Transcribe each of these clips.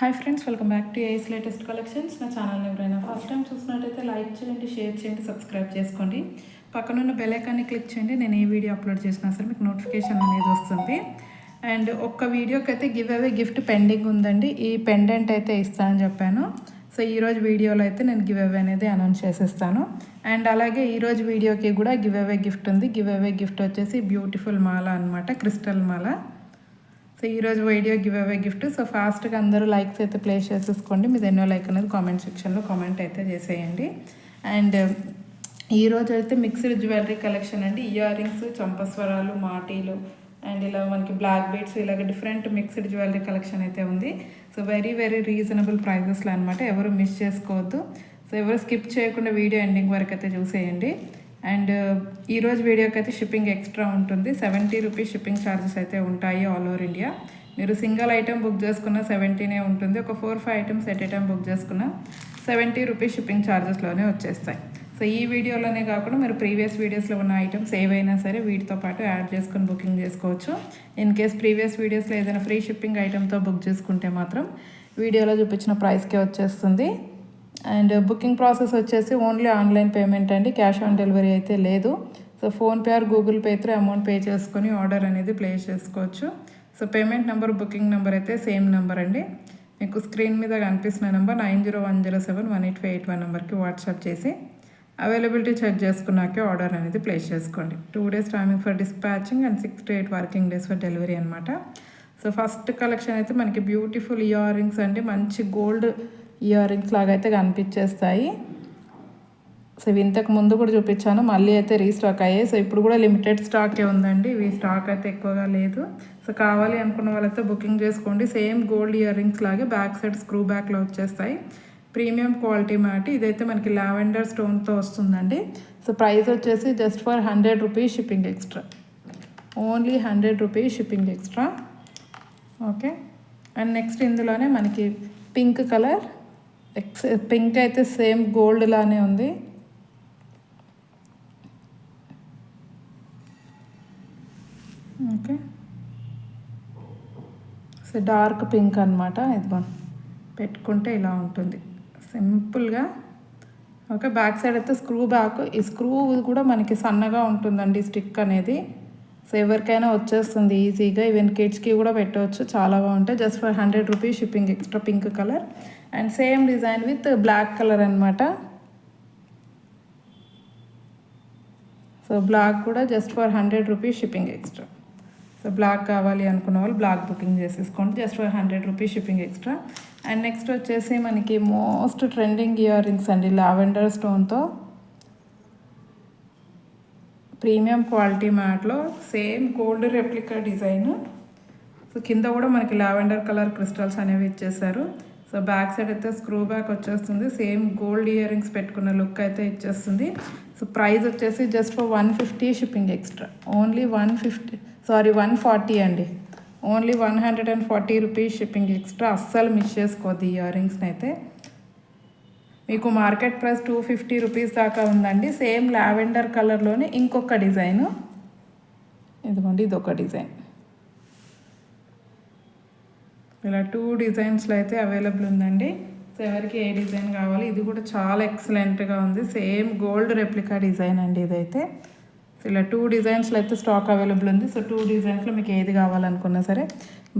Hi friends, welcome back to AS latest collections. నా ఛానల్ని ఎవరైనా ఫస్ట్ టైం చూసినట్టయితే లైక్ చేయండి, షేర్ చేయండి, సబ్స్క్రైబ్ చేసుకోండి. పక్కనున్న బెల్ ఐకాన్ని క్లిక్ చేయండి. నేను ఏ వీడియో అప్లోడ్ చేసినా సరే మీకు నోటిఫికేషన్ అనేది వస్తుంది. అండ్ ఒక్క వీడియోకి అయితే గివ్ అవే గిఫ్ట్ పెండింగ్ ఉందండి. ఈ పెండెంట్ అయితే ఇస్తానని చెప్పాను. సో ఈరోజు వీడియోలో అయితే నేను గివ్ అవే అనేది అనౌన్స్ చేసేస్తాను. అండ్ అలాగే ఈరోజు వీడియోకి కూడా గివ్ అవే గిఫ్ట్ ఉంది. గివ్ అవే గిఫ్ట్ వచ్చేసి బ్యూటిఫుల్ మాల అనమాట, క్రిస్టల్ మాల. సో ఈరోజు video give away gift. So ఫాస్ట్గా అందరూ లైక్స్ అయితే ప్లేస్ చేసేసుకోండి. మీది ఎన్నో లైక్ అనేది కామెంట్ సెక్షన్లో కామెంట్ అయితే చేసేయండి. అండ్ ఈరోజు అయితే మిక్స్డ్ జ్యువెలరీ కలెక్షన్ అండి. ఇయర్ రింగ్స్, చంపస్వరాలు, మాటీలు అండ్ ఇలా మనకి బ్లాక్ బీడ్స్, ఇలాగ డిఫరెంట్ మిక్స్డ్ జ్యువెలరీ కలెక్షన్ అయితే ఉంది. సో వెరీ రీజనబుల్ ప్రైజెస్లో అనమాట. ఎవరు మిస్ చేసుకోవద్దు. సో ఎవరు స్కిప్ చేయకుండా వీడియో ఎండింగ్ వరకు అయితే చూసేయండి. అండ్ ఈరోజు వీడియోకి అయితే షిప్పింగ్ ఎక్స్ట్రా ఉంటుంది. 70 రూపీస్ షిప్పింగ్ ఛార్జెస్ అయితే ఉంటాయి ఆల్ ఓవర్ ఇండియా. మీరు సింగిల్ ఐటెం బుక్ చేసుకున్న 70 ఉంటుంది. ఒక 4-5 items at a time book చేసుకున్న 70 రూపీస్ షిప్పింగ్ ఛార్జెస్లోనే వచ్చేస్తాయి. సో ఈ వీడియోలోనే కాకుండా మీరు ప్రీవియస్ వీడియోస్లో ఉన్న ఐటమ్స్ ఏవైనా సరే వీటితో పాటు యాడ్ చేసుకొని బుకింగ్ చేసుకోవచ్చు. ఇన్ కేస్ ప్రీవియస్ వీడియోస్లో ఏదైనా ఫ్రీ షిప్పింగ్ ఐటెంతో బుక్ చేసుకుంటే మాత్రం వీడియోలో చూపించిన ప్రైస్కే వచ్చేస్తుంది. అండ్ బుకింగ్ ప్రాసెస్ వచ్చేసి ఓన్లీ ఆన్లైన్ పేమెంట్ అండి, క్యాష్ ఆన్ డెలివరీ అయితే లేదు. So PhonePe are Google pay through amount pay చేసుకొని ఆర్డర్ అనేది ప్లేస్ చేసుకోవచ్చు. So payment number, booking number అయితే సేమ్ నెంబర్ అండి. మీకు స్క్రీన్ మీద కనిపిస్తున్న నెంబర్ 9010718581 నెంబర్కి వాట్సాప్ చేసి అవైలబిలిటీ చెక్ చేసుకున్నాకే ఆర్డర్ అనేది ప్లేస్ చేసుకోండి. 2 days timing for dispatching and 6 to 8 working days for delivery అనమాట. సో ఫస్ట్ కలెక్షన్ అయితే మనకి బ్యూటిఫుల్ ఇయర్ రింగ్స్ అండి. మంచి గోల్డ్ ఇయర్ రింగ్స్ లాగా అయితే కనిపించేస్తాయి. సో ఇవి ఇంతకు ముందు కూడా చూపించాను, మళ్ళీ అయితే రీస్టాక్ అయ్యాయి. సో ఇప్పుడు కూడా లిమిటెడ్ స్టాకే ఉందండి. ఇవి స్టాక్ అయితే ఎక్కువగా లేదు. సో కావాలి అనుకున్న వాళ్ళతో బుకింగ్ చేసుకోండి. సేమ్ గోల్డ్ ఇయర్ రింగ్స్ లాగే బ్యాక్ సైడ్ స్క్రూ బ్యాక్లో వచ్చేస్తాయి. Premium quality mat. ఇదైతే మనకి లావెండర్ స్టోన్తో వస్తుందండి. సో ప్రైస్ వచ్చేసి just for 100 rupees shipping extra. Only 100 rupees shipping extra. Okay. And next ఇందులోనే మనకి పింక్ కలర్, పింక్ అయితే సేమ్ గోల్డ్ లానే ఉంది. ఓకే. సో డార్క్ పింక్ అనమాట. ఇదిగో పెట్టుకుంటే ఇలా ఉంటుంది సింపుల్గా. ఓకే. బ్యాక్ సైడ్ అయితే స్క్రూ బ్యాక్. ఈ స్క్రూ కూడా మనకి సన్నగా ఉంటుందండి స్టిక్ అనేది. సో ఎవరికైనా వచ్చేస్తుంది ఈజీగా. ఈవెన్ కిడ్స్కి కూడా పెట్టవచ్చు, చాలా బాగుంటాయి. Just for 100 rupees shipping extra. Pink colour and same design with black colour అనమాట. సో బ్లాక్ కూడా just for 100 rupees shipping extra. So black కావాలి అనుకున్న వాళ్ళు బ్లాక్ బుకింగ్ చేసేసుకోండి. Just for 100 rupees shipping extra. And next వచ్చేసి మనకి most trending earrings అండి, lavender స్టోన్తో ప్రీమియం క్వాలిటీ మ్యాట్లో same gold replica design. So కింద కూడా మనకి లావెండర్ కలర్ క్రిస్టల్స్ అనేవి ఇచ్చేసారు. సో బ్యాక్ సైడ్ అయితే స్క్రూ బ్యాక్ వచ్చేస్తుంది. సేమ్ గోల్డ్ ఇయర్ రింగ్స్ పెట్టుకున్న లుక్ అయితే ఇచ్చేస్తుంది. సో ప్రైస్ వచ్చేసి just for 150 shipping extra. Only 140 అండి. Only 140 rupees shipping extra. అస్సలు మిస్ చేసుకోవద్దు ఈ ఇయర్ రింగ్స్ని అయితే. మీకు మార్కెట్ ప్రైస్ 250 రూపీస్ దాకా ఉందండి. సేమ్ లావెండర్ కలర్లోనే ఇంకొక డిజైను. ఇదిగోండి, ఇదొక డిజైన్. ఇలా 2 డిజైన్స్లో అయితే అవైలబుల్ ఉందండి. సో ఎవరికి ఏ డిజైన్ కావాలి. ఇది కూడా చాలా ఎక్సలెంట్గా ఉంది. సేమ్ గోల్డ్ రెప్లికా డిజైన్ అండి ఇదైతే. సో ఇలా 2 డిజైన్స్లో అయితే స్టాక్ అవైలబుల్ ఉంది. సో 2 డిజైన్స్లో మీకు ఏది కావాలనుకున్నా సరే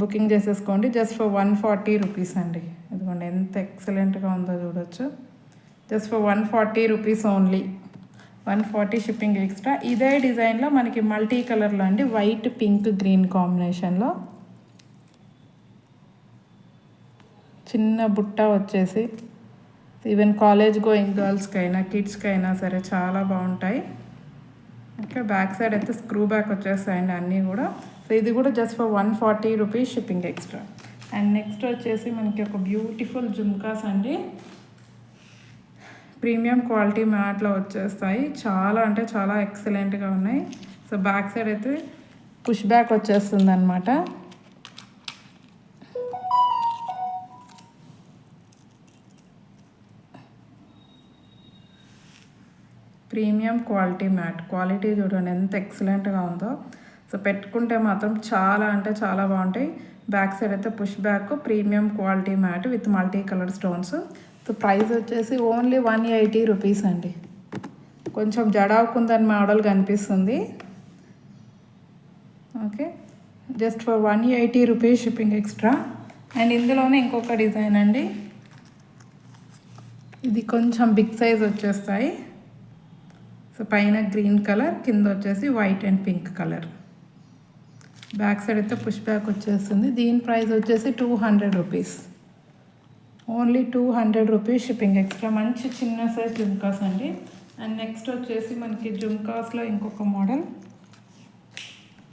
బుకింగ్ చేసేసుకోండి. జస్ట్ ఫర్ 140 రూపీస్ అండి. ఇదిగోండి ఎంత ఎక్సలెంట్గా ఉందో చూడొచ్చు. Just for 140 rupees only. 140 shipping extra. ఇదే డిజైన్లో మనకి మల్టీ కలర్లో అండి, వైట్, పింక్, గ్రీన్ కాంబినేషన్లో చిన్న బుట్ట వచ్చేసి ఈవెన్ కాలేజ్ గోయింగ్ గర్ల్స్కి అయినా కిడ్స్కి అయినా సరే చాలా బాగుంటాయి. ఓకే. బ్యాక్ సైడ్ అయితే స్క్రూ బ్యాక్ వచ్చేస్తాయండి అన్నీ కూడా. సో ఇది కూడా just for 140 rupees shipping extra. And next వచ్చేసి మనకి ఒక బ్యూటిఫుల్ జుమ్కాస్ అండి. ప్రీమియం క్వాలిటీ మ్యాట్లో వచ్చేస్తాయి. చాలా అంటే చాలా ఎక్సలెంట్గా ఉన్నాయి. సో బ్యాక్ సైడ్ అయితే పుష్ బ్యాక్ వచ్చేస్తుంది అనమాట. Premium quality mat. క్వాలిటీ చూడండి ఎంత ఎక్సలెంట్గా ఉందో. సో పెట్టుకుంటే మాత్రం చాలా అంటే చాలా బాగుంటాయి. బ్యాక్ సైడ్ అయితే push back premium quality matte with multi colour stones. So price వచ్చేసి ఓన్లీ 180 రూపీస్ అండి. కొంచెం జడావుకుందని మోడల్ కనిపిస్తుంది. Okay, just for 180 rupees shipping extra. And ఇందులోనే ఇంకొక డిజైన్ అండి, ఇది కొంచెం బిగ్ సైజ్ వచ్చేస్తాయి. సో పైన గ్రీన్ కలర్, కింద వచ్చేసి white and pink colour. Back side అయితే పుష్ బ్యాక్ వచ్చేస్తుంది. దీని ప్రైస్ వచ్చేసి 200 rupees, only 200 rupees shipping extra. మంచి చిన్న సైజ్ జుమ్కాస్ అండి. అండ్ నెక్స్ట్ వచ్చేసి మనకి జుమ్కాస్లో ఇంకొక మోడల్.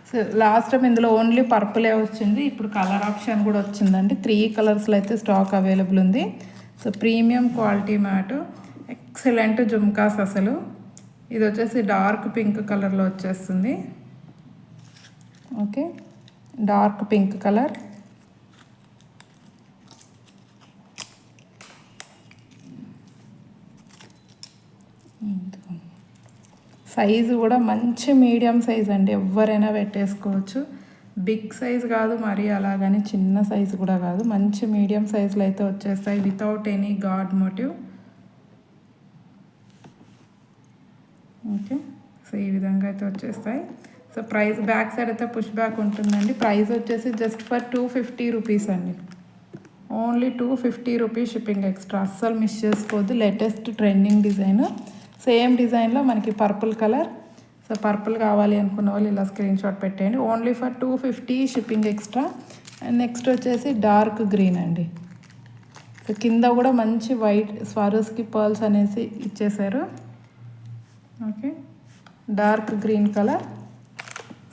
సో లాస్ట్ టైం ఇందులో ఓన్లీ పర్పులే వచ్చింది, ఇప్పుడు కలర్ ఆప్షన్ కూడా వచ్చిందండి. 3 కలర్స్లో అయితే స్టాక్ అవైలబుల్ ఉంది. So premium quality mat, excellent jhumkas అసలు. ఇది వచ్చేసి డార్క్ పింక్ కలర్లో వచ్చేస్తుంది. Okay, dark pink colour. Size కూడా మంచి మీడియం సైజ్ అండి, ఎవరైనా పెట్టేసుకోవచ్చు. బిగ్ సైజ్ కాదు మరి అలాగని చిన్న సైజు కూడా కాదు, మంచి మీడియం సైజులో అయితే వచ్చేస్తాయి without any god motive. Okay, so ఈ విధంగా అయితే వచ్చేస్తాయి. సో ప్రైస్ బ్యాక్ సైడ్ అయితే పుష్ బ్యాక్ ఉంటుందండి. ప్రైస్ వచ్చేసి జస్ట్ ఫర్ 250 రూపీస్ అండి, ఓన్లీ 250 రూపీస్ షిప్పింగ్ ఎక్స్ట్రా. అస్సలు మిస్ చేసుకోవద్దు. లేటెస్ట్ ట్రెండింగ్ డిజైన్, సేమ్ డిజైన్లో మనకి పర్పుల్ కలర్. సో పర్పుల్ కావాలి అనుకున్న వాళ్ళు ఇలా స్క్రీన్ షాట్ పెట్టేయండి, only for 250 shipping extra. And next వచ్చేసి డార్క్ గ్రీన్ అండి. సో కింద కూడా మంచి వైట్ స్వారోస్కి పర్ల్స్ అనేసి ఇచ్చేసారు. Okay, dark green colour.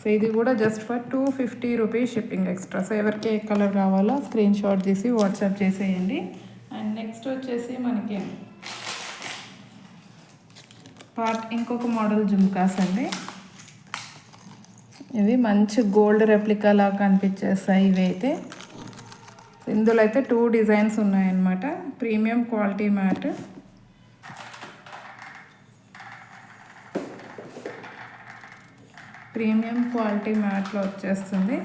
So ఇది కూడా just for 250 rupees shipping extra. So ఎవరికి ఏ కలర్ కావాలో స్క్రీన్ షాట్ తీసి వాట్సాప్ చేసేయండి. అండ్ నెక్స్ట్ వచ్చేసి మనకి ఇంకొక మోడల్ జుమ్కాస్ అండి. ఇవి మంచి గోల్డ్ రెప్లికా లాగా కనిపించేస్తాయి ఇవి అయితే. ఇందులో అయితే 2 డిజైన్స్ ఉన్నాయన్నమాట. Premium quality matte, premium quality మ్యాట్లో వచ్చేస్తుంది.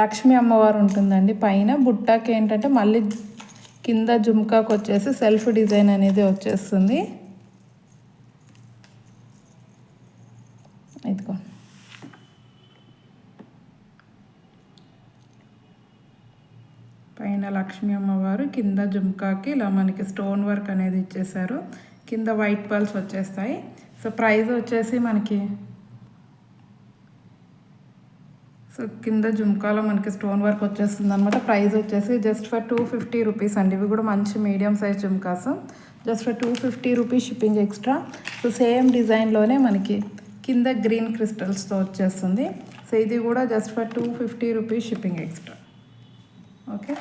లక్ష్మీ అమ్మవారు ఉంటుందండి పైన. బుట్టాకి ఏంటంటే మళ్ళీ కింద జుమ్కాకు వచ్చేసి సెల్ఫ్ డిజైన్ అనేది వచ్చేస్తుంది. ఇదిగో పైన లక్ష్మీ అమ్మవారు, కింద జుమ్కాకి ఇలా మనకి స్టోన్ వర్క్ అనేది ఇచ్చేసారు. కింద వైట్ పర్ల్స్ వచ్చేస్తాయి. సో ప్రైస్ వచ్చేసి మనకి, సో కింద జుమ్కాలో మనకి స్టోన్ వర్క్ వచ్చేస్తుంది అనమాట. ప్రైస్ వచ్చేసి జస్ట్ ఫర్ 250 రూపీస్ అండి. ఇవి కూడా మంచి medium size jhumkas, just for 250 rupees shipping extra. So same డిజైన్లోనే మనకి కింద గ్రీన్ క్రిస్టల్స్తో వచ్చేస్తుంది. సో ఇది కూడా just for 250 rupees shipping extra. Okay,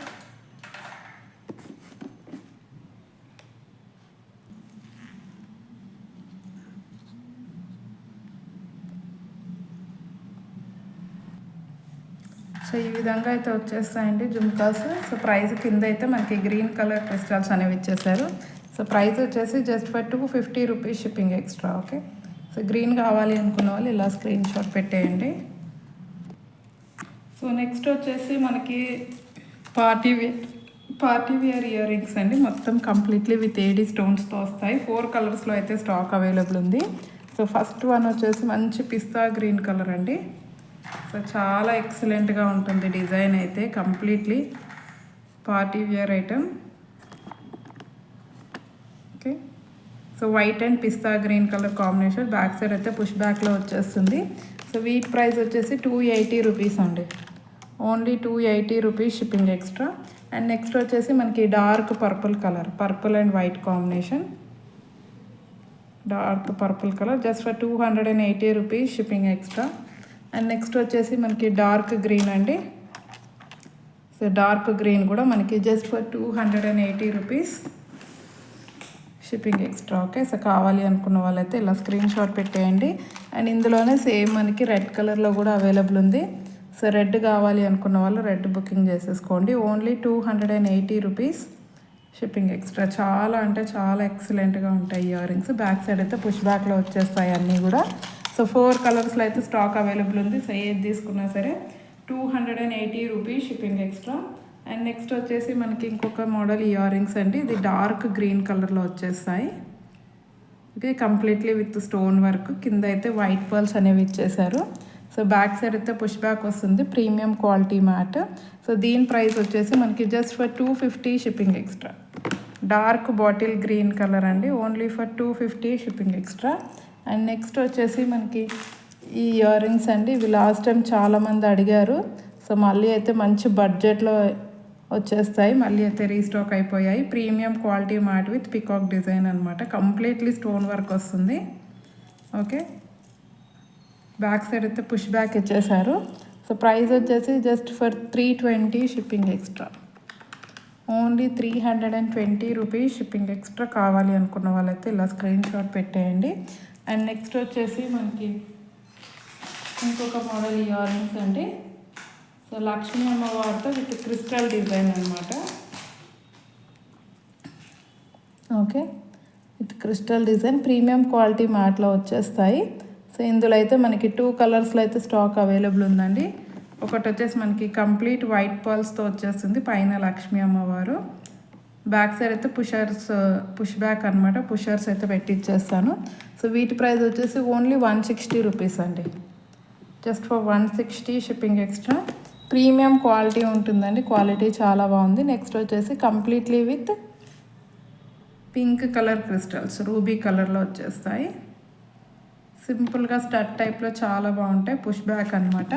so ఈ విధంగా అయితే వచ్చేస్తాయండి జుమ్కాస్. సో ప్రైస్ కింద అయితే మనకి గ్రీన్ కలర్ క్రిస్టల్స్ అనేవి ఇచ్చేసారు. సో ప్రైస్ వచ్చేసి just for 250 rupees shipping extra. Okay, so green కావాలి అనుకున్న వాళ్ళు ఇలా స్క్రీన్ షాట్ పెట్టేయండి. సో నెక్స్ట్ వచ్చేసి మనకి పార్టీ వేర్ ఇయర్ రింగ్స్ అండి. మొత్తం కంప్లీట్లీ విత్ ఏడీ స్టోన్స్తో వస్తాయి. 4 కలర్స్లో అయితే స్టాక్ అవైలబుల్ ఉంది. సో ఫస్ట్ వన్ వచ్చేసి మంచి పిస్తా గ్రీన్ కలర్ అండి. సో చాలా ఎక్సలెంట్గా ఉంటుంది డిజైన్ అయితే, completely party wear item. Okay, so white and పిస్తా green colour combination. Back side అయితే పుష్ బ్యాక్లో వచ్చేస్తుంది. సో వీటి ప్రైస్ వచ్చేసి 280 రూపీస్ అండి, only 280 rupees shipping extra. And next వచ్చేసి మనకి dark purple colour, purple and white combination, dark purple colour just for 280 rupees shipping extra. And next వచ్చేసి మనకి డార్క్ గ్రీన్ అండి. సో డార్క్ గ్రీన్ కూడా మనకి just for 280 rupees shipping extra. Okay, so కావాలి అనుకున్న వాళ్ళైతే ఇలా స్క్రీన్ షాట్ పెట్టేయండి. అండ్ ఇందులోనే సేమ్ మనకి రెడ్ కలర్లో కూడా అవైలబుల్ ఉంది. సో రెడ్ కావాలి అనుకున్న వాళ్ళు రెడ్ బుకింగ్ చేసేసుకోండి, ఓన్లీ 280 రూపీస్ షిప్పింగ్ ఎక్స్ట్రా. చాలా అంటే చాలా ఎక్సలెంట్గా ఉంటాయి ఇయర్ రింగ్స్. బ్యాక్ సైడ్ అయితే పుష్ బ్యాక్లో వచ్చేస్తాయి అన్నీ కూడా. సో 4 కలర్స్లో అయితే స్టాక్ అవైలబుల్ ఉంది. సో ఏది తీసుకున్నా సరే 280 rupees shipping extra. And next వచ్చేసి మనకి ఇంకొక మోడల్ ఇయర్ రింగ్స్ అండి. ఇది డార్క్ గ్రీన్ కలర్లో వచ్చేస్తాయి. Okay, completely with stone work, కింద అయితే వైట్ పర్ల్స్ అనేవి ఇచ్చేసారు. సో బ్యాక్ సైడ్ అయితే పుష్ బ్యాక్ వస్తుంది, ప్రీమియం క్వాలిటీ మ్యాట్. సో దీని ప్రైస్ వచ్చేసి మనకి just for 250 shipping extra. Dark bottle green colour అండి, only for 250 shipping extra. And next వచ్చేసి మనకి ఈ ఇయర్ రింగ్స్ అండి. ఇవి లాస్ట్ టైం చాలామంది అడిగారు. సో మళ్ళీ అయితే మంచి బడ్జెట్లో వచ్చేస్తాయి, మళ్ళీ అయితే రీస్టాక్ అయిపోయాయి. Premium quality matte with peacock design అనమాట, కంప్లీట్లీ స్టోన్ వర్క్ వస్తుంది. ఓకే, బ్యాక్ సైడ్ అయితే పుష్ బ్యాక్ ఇచ్చేసారు. సో ప్రైస్ వచ్చేసి just for 320 shipping extra. Only 320 rupees shipping extra. కావాలి అనుకున్న వాళ్ళైతే ఇలా స్క్రీన్ షాట్ పెట్టేయండి. అండ్ నెక్స్ట్ వచ్చేసి మనకి ఇంకొక మోడల్ ఇయర్ రింగ్స్ అండి. సో లక్ష్మీ అమ్మవారితో విత్ క్రిస్టల్ డిజైన్ అనమాట. Okay, with crystal design premium quality మ్యాట్లో వచ్చేస్తాయి. సో ఇందులో అయితే మనకి 2 కలర్స్లో అయితే స్టాక్ అవైలబుల్ ఉందండి. ఒకటి వచ్చేసి మనకి కంప్లీట్ వైట్ పర్ల్స్తో వచ్చేస్తుంది, పైన లక్ష్మీ అమ్మవారు. బ్యాక్ సైడ్ అయితే పుష్ బ్యాక్ అనమాట, పుషర్స్ అయితే పెట్టిచ్చేస్తాను. సో వీటి ప్రైస్ వచ్చేసి ఓన్లీ 160 రూపీస్ అండి, just for 160 shipping extra. Premium quality ఉంటుందండి, క్వాలిటీ చాలా బాగుంది. నెక్స్ట్ వచ్చేసి completely with pink colour crystals, ruby కలర్లో వచ్చేస్తాయి. సింపుల్గా స్టడ్ టైప్లో చాలా బాగుంటాయి, పుష్ బ్యాక్ అనమాట.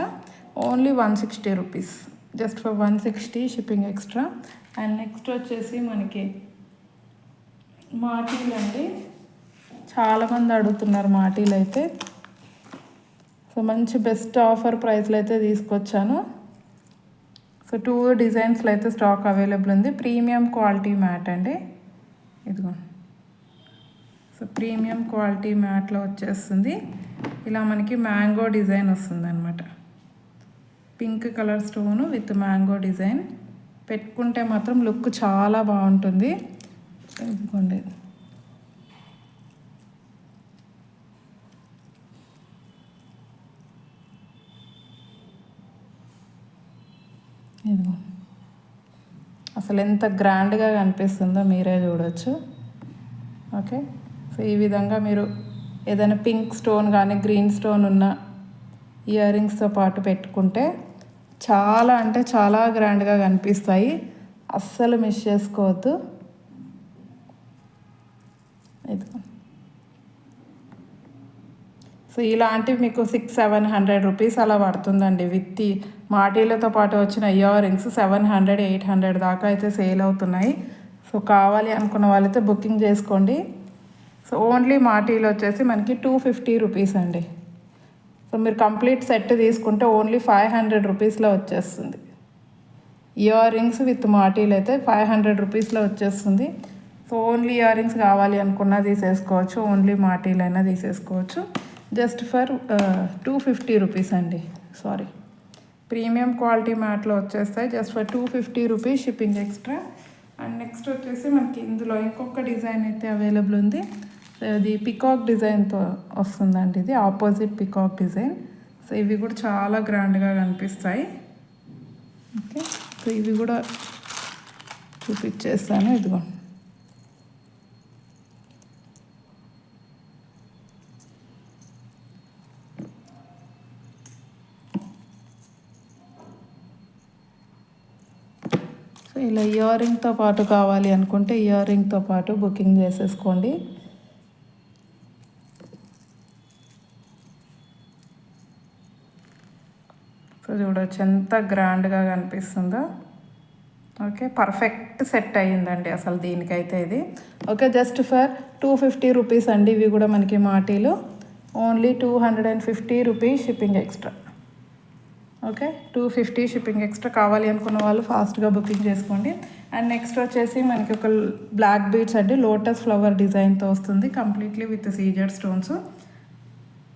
Only 160 rupees, just for 160 shipping extra. And next వచ్చేసి మనకి మాటీలు అండి. చాలామంది అడుగుతున్నారు మాటీలు అయితే. సో మంచి బెస్ట్ ఆఫర్ ప్రైస్లో అయితే తీసుకొచ్చాను. సో 2 డిజైన్స్లో అయితే స్టాక్ అవైలబుల్ ఉంది. ప్రీమియం క్వాలిటీ మ్యాట్ అండి, ఇదిగో. సో ప్రీమియం క్వాలిటీ మ్యాట్లో వచ్చేస్తుంది. ఇలా మనకి మ్యాంగో డిజైన్ వస్తుంది అనమాట, pink colour stone with mango design. పెట్టుకుంటే మాత్రం లుక్ చాలా బాగుంటుంది. ఇదిగోండి, ఇదిగో అసలు ఎంత గ్రాండ్గా కనిపిస్తుందో మీరే చూడొచ్చు. ఓకే, సో ఈ విధంగా మీరు ఏదైనా పింక్ స్టోన్ కానీ గ్రీన్ స్టోన్ ఉన్న ఇయర్ రింగ్స్తో పాటు పెట్టుకుంటే చాలా అంటే చాలా గ్రాండ్గా కనిపిస్తాయి. అస్సలు మిస్ చేసుకోవద్దు. ఇదిగో, సో ఇలాంటివి మీకు 600-700 రూపీస్ అలా పడుతుందండి. విత్ మాటీలతో పాటు వచ్చిన ఇయర్ రింగ్స్ 700-800 దాకా అయితే సేల్ అవుతున్నాయి. సో కావాలి అనుకున్న వాళ్ళైతే బుకింగ్ చేసుకోండి. సో ఓన్లీ మాటీలు వచ్చేసి మనకి 250 రూపీస్ అండి. సో మీరు కంప్లీట్ సెట్ తీసుకుంటే ఓన్లీ 500 రూపీస్లో వచ్చేస్తుంది. ఇయర్ రింగ్స్ విత్ మాటీలు అయితే 500 రూపీస్లో వచ్చేస్తుంది. సో ఓన్లీ ఇయర్ రింగ్స్ కావాలి అనుకున్నా తీసేసుకోవచ్చు, ఓన్లీ మాటీలు అయినా తీసేసుకోవచ్చు. జస్ట్ ఫర్ 250 రూపీస్ అండి. సారీ, ప్రీమియం క్వాలిటీ మ్యాట్లో వచ్చేస్తాయి. Just for 250 rupees shipping extra. And next వచ్చేసి మనకి ఇందులో ఇంకొక డిజైన్ అయితే అవైలబుల్ ఉంది. ఇది పికాక్ డిజైన్తో వస్తుందండి, ఇది ఆపోజిట్ పికాక్ డిజైన్. సో ఇవి కూడా చాలా గ్రాండ్గా కనిపిస్తాయి. ఓకే, సో ఇవి కూడా చూపించేస్తాను. ఇదిగో, సో ఇలా ఇయర్ రింగ్తో పాటు కావాలి అనుకుంటే ఇయర్ రింగ్తో పాటు బుకింగ్ చేసేసుకోండి. సో చూడవచ్చు ఎంత గ్రాండ్గా కనిపిస్తుందో. ఓకే, పర్ఫెక్ట్ సెట్ అయ్యిందండి అసలు దీనికైతే ఇది. ఓకే, జస్ట్ ఫర్ 250 రూపీస్ అండి. ఇవి కూడా మనకి మాటీలు only 250 rupees shipping extra. Okay, 250 shipping extra. కావాలి అనుకున్న వాళ్ళు ఫాస్ట్గా బుకింగ్ చేసుకోండి. అండ్ నెక్స్ట్ వచ్చేసి మనకి ఒక బ్లాక్ బీడ్స్ అండి, లోటస్ ఫ్లవర్ డిజైన్తో వస్తుంది, completely with CZ stones.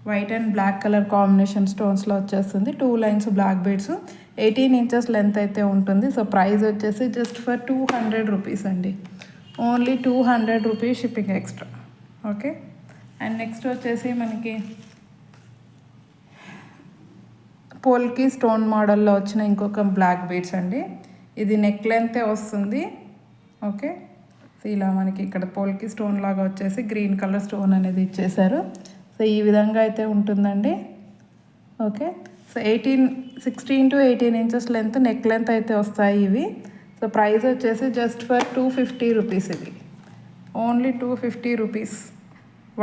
White and black colour combination స్టోన్స్లో వచ్చేస్తుంది. 2 lines black beads, 18 inches length అయితే ఉంటుంది. సో ప్రైస్ వచ్చేసి జస్ట్ ఫర్ 200 రూపీస్ అండి. Only 200 rupees shipping extra. Okay, and next వచ్చేసి మనకి పోల్కి స్టోన్ మోడల్లో వచ్చిన ఇంకొక బ్లాక్ బీడ్స్ అండి. ఇది నెక్ లెంతే వస్తుంది. ఓకే, సో ఇలా మనకి ఇక్కడ పోల్కి స్టోన్ లాగా వచ్చేసి గ్రీన్ కలర్ స్టోన్ అనేది ఇచ్చేసారు. సో ఈ విధంగా అయితే ఉంటుందండి. Okay, so 16 to 18 inches length neck length అయితే వస్తాయి ఇవి. సో ప్రైస్ వచ్చేసి జస్ట్ ఫర్ 250 రూపీస్. ఇది only 250 rupees.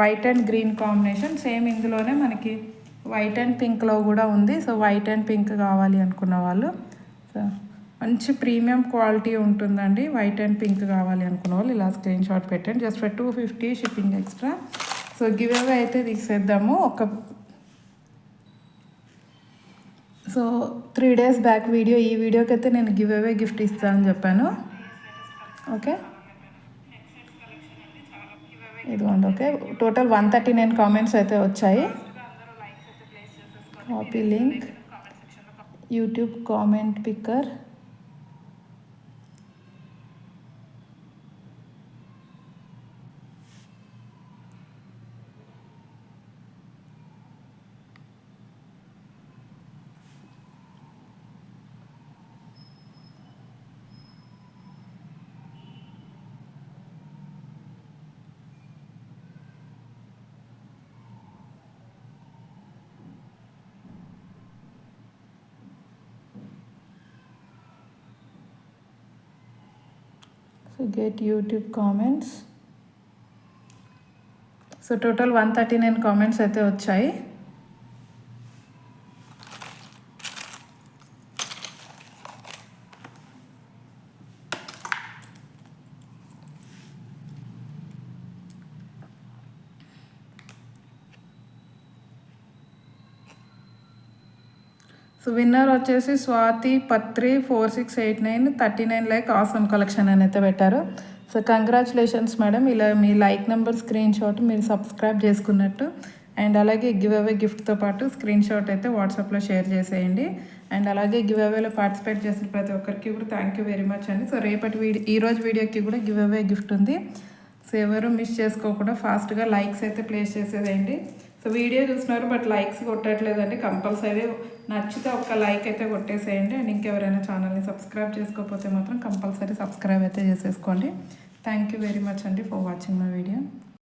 White and green combination. Same ఇందులోనే మనకి వైట్ అండ్ పింక్లో కూడా ఉంది. సో వైట్ అండ్ పింక్ కావాలి అనుకున్న వాళ్ళు, సో మంచి ప్రీమియం క్వాలిటీ ఉంటుందండి. వైట్ అండ్ పింక్ కావాలి అనుకున్న వాళ్ళు ఇలా స్క్రీన్ షాట్ పెట్టండి. Just for 250, shipping extra. So give away అయితే తీసేద్దాము. సో 3 days బ్యాక్ వీడియో, ఈ వీడియోకి అయితే నేను గివ్ అవే గిఫ్ట్ ఇస్తానని చెప్పాను. ఓకే, ఇదిగోండి. ఓకే, టోటల్ 139 కామెంట్స్ అయితే వచ్చాయి. Copy link, YouTube comment picker. So get YouTube comments. So total 139 comments అయితే వచ్చాయి. సో విన్నర్ వచ్చేసి స్వాతి పత్రి 4689 39 లైక్ ఆసమ్ కలెక్షన్ అని అయితే పెట్టారు. So congratulations madam. ఇలా మీ లైక్ నెంబర్ స్క్రీన్ షాట్ మీరు సబ్స్క్రైబ్ చేసుకున్నట్టు, అండ్ అలాగే గివ్ అవే గిఫ్ట్తో పాటు స్క్రీన్ షాట్ అయితే వాట్సాప్లో షేర్ చేసేయండి. అండ్ అలాగే గివ్ అవేలో పార్టిసిపేట్ చేసిన ప్రతి ఒక్కరికి కూడా థ్యాంక్ యూ వెరీ మచ్ అండి. సో రేపటి ఈరోజు వీడియోకి కూడా గివ్ అవే గిఫ్ట్ ఉంది. సో ఎవరు మిస్ చేసుకోకుండా ఫాస్ట్గా లైక్స్ అయితే ప్లేస్ చేసేదండి. సో వీడియో చూస్తున్నారు బట్ లైక్స్ కొట్టట్లేదండి. కంపల్సరీ నచ్చితే ఒక లైక్ అయితే కొట్టేసేయండి. అండ్ ఇంకెవరైనా ఛానల్ని సబ్స్క్రైబ్ చేసుకోకపోతే మాత్రం కంపల్సరీ సబ్స్క్రైబ్ అయితే చేసేసుకోండి. థ్యాంక్ యూ వెరీ మచ్ అండి ఫర్ వాచింగ్ మై వీడియో.